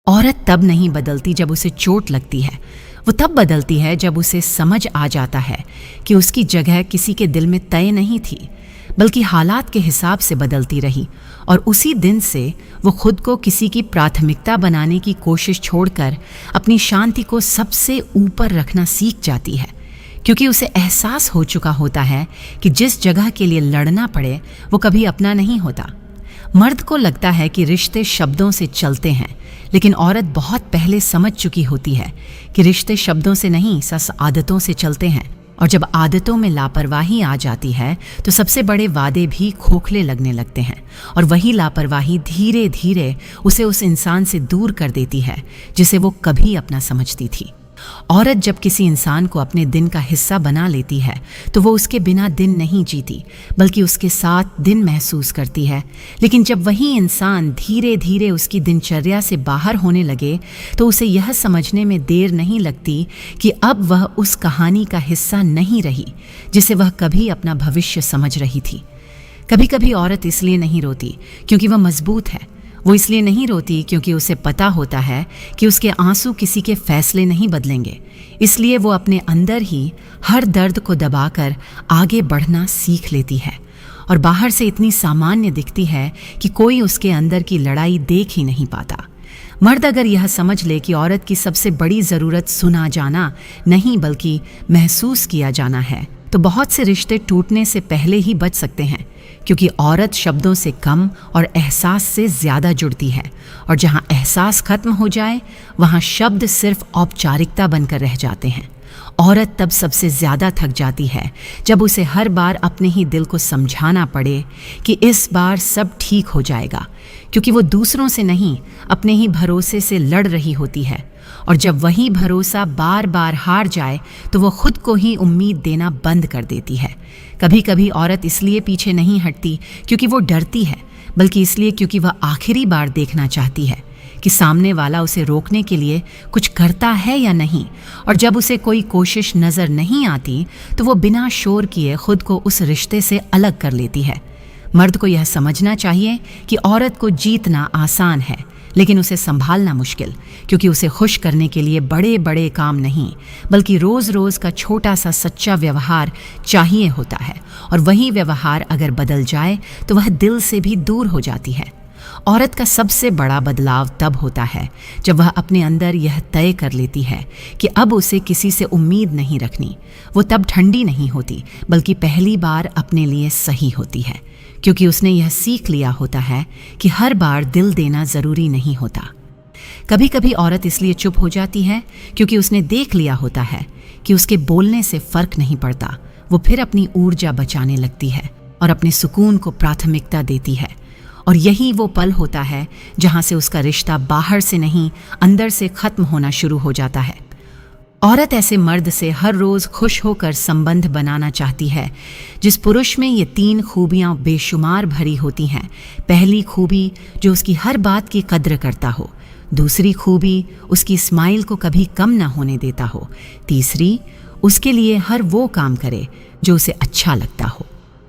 औरत तब नहीं बदलती जब उसे चोट लगती है, वो तब बदलती है जब उसे समझ आ जाता है कि उसकी जगह किसी के दिल में तय नहीं थी, बल्कि हालात के हिसाब से बदलती रही। और उसी दिन से वो खुद को किसी की प्राथमिकता बनाने की कोशिश छोड़कर अपनी शांति को सबसे ऊपर रखना सीख जाती है, क्योंकि उसे एहसास हो चुका होता है कि जिस जगह के लिए लड़ना पड़े वो कभी अपना नहीं होता। मर्द को लगता है कि रिश्ते शब्दों से चलते हैं, लेकिन औरत बहुत पहले समझ चुकी होती है कि रिश्ते शब्दों से नहीं, सस आदतों से चलते हैं। और जब आदतों में लापरवाही आ जाती है तो सबसे बड़े वादे भी खोखले लगने लगते हैं, और वही लापरवाही धीरे धीरे उसे उस इंसान से दूर कर देती है जिसे वो कभी अपना समझती थी। औरत जब किसी इंसान को अपने दिन का हिस्सा बना लेती है तो वो उसके बिना दिन नहीं जीती, बल्कि उसके साथ दिन महसूस करती है। लेकिन जब वही इंसान धीरे धीरे उसकी दिनचर्या से बाहर होने लगे तो उसे यह समझने में देर नहीं लगती कि अब वह उस कहानी का हिस्सा नहीं रही जिसे वह कभी अपना भविष्य समझ रही थी। कभी कभी औरत इसलिए नहीं रोती क्योंकि वह मजबूत है, वो इसलिए नहीं रोती क्योंकि उसे पता होता है कि उसके आंसू किसी के फैसले नहीं बदलेंगे। इसलिए वो अपने अंदर ही हर दर्द को दबाकर आगे बढ़ना सीख लेती है, और बाहर से इतनी सामान्य दिखती है कि कोई उसके अंदर की लड़ाई देख ही नहीं पाता। मर्द अगर यह समझ ले कि औरत की सबसे बड़ी ज़रूरत सुना जाना नहीं बल्कि महसूस किया जाना है, तो बहुत से रिश्ते टूटने से पहले ही बच सकते हैं, क्योंकि औरत शब्दों से कम और एहसास से ज़्यादा जुड़ती है, और जहाँ एहसास खत्म हो जाए वहाँ शब्द सिर्फ औपचारिकता बनकर रह जाते हैं। औरत तब सबसे ज़्यादा थक जाती है जब उसे हर बार अपने ही दिल को समझाना पड़े कि इस बार सब ठीक हो जाएगा, क्योंकि वो दूसरों से नहीं अपने ही भरोसे से लड़ रही होती है। और जब वही भरोसा बार बार हार जाए तो वो खुद को ही उम्मीद देना बंद कर देती है। कभी कभी औरत इसलिए पीछे नहीं हटती क्योंकि वो डरती है, बल्कि इसलिए क्योंकि वह आखिरी बार देखना चाहती है कि सामने वाला उसे रोकने के लिए कुछ करता है या नहीं। और जब उसे कोई कोशिश नज़र नहीं आती तो वो बिना शोर किए खुद को उस रिश्ते से अलग कर लेती है। मर्द को यह समझना चाहिए कि औरत को जीतना आसान है, लेकिन उसे संभालना मुश्किल, क्योंकि उसे खुश करने के लिए बड़े बड़े काम नहीं बल्कि रोज़ रोज़ का छोटा सा सच्चा व्यवहार चाहिए होता है। और वही व्यवहार अगर बदल जाए तो वह दिल से भी दूर हो जाती है। औरत का सबसे बड़ा बदलाव तब होता है जब वह अपने अंदर यह तय कर लेती है कि अब उसे किसी से उम्मीद नहीं रखनी। वो तब ठंडी नहीं होती बल्कि पहली बार अपने लिए सही होती है, क्योंकि उसने यह सीख लिया होता है कि हर बार दिल देना ज़रूरी नहीं होता। कभी कभी औरत इसलिए चुप हो जाती है क्योंकि उसने देख लिया होता है कि उसके बोलने से फ़र्क नहीं पड़ता। वो फिर अपनी ऊर्जा बचाने लगती है और अपने सुकून को प्राथमिकता देती है। और यही वो पल होता है जहाँ से उसका रिश्ता बाहर से नहीं अंदर से ख़त्म होना शुरू हो जाता है। औरत ऐसे मर्द से हर रोज़ खुश होकर संबंध बनाना चाहती है जिस पुरुष में ये 3 खूबियाँ बेशुमार भरी होती हैं। पहली खूबी, जो उसकी हर बात की कद्र करता हो। दूसरी खूबी, उसकी स्माइल को कभी कम ना होने देता हो। तीसरी, उसके लिए हर वो काम करे जो उसे अच्छा लगता हो।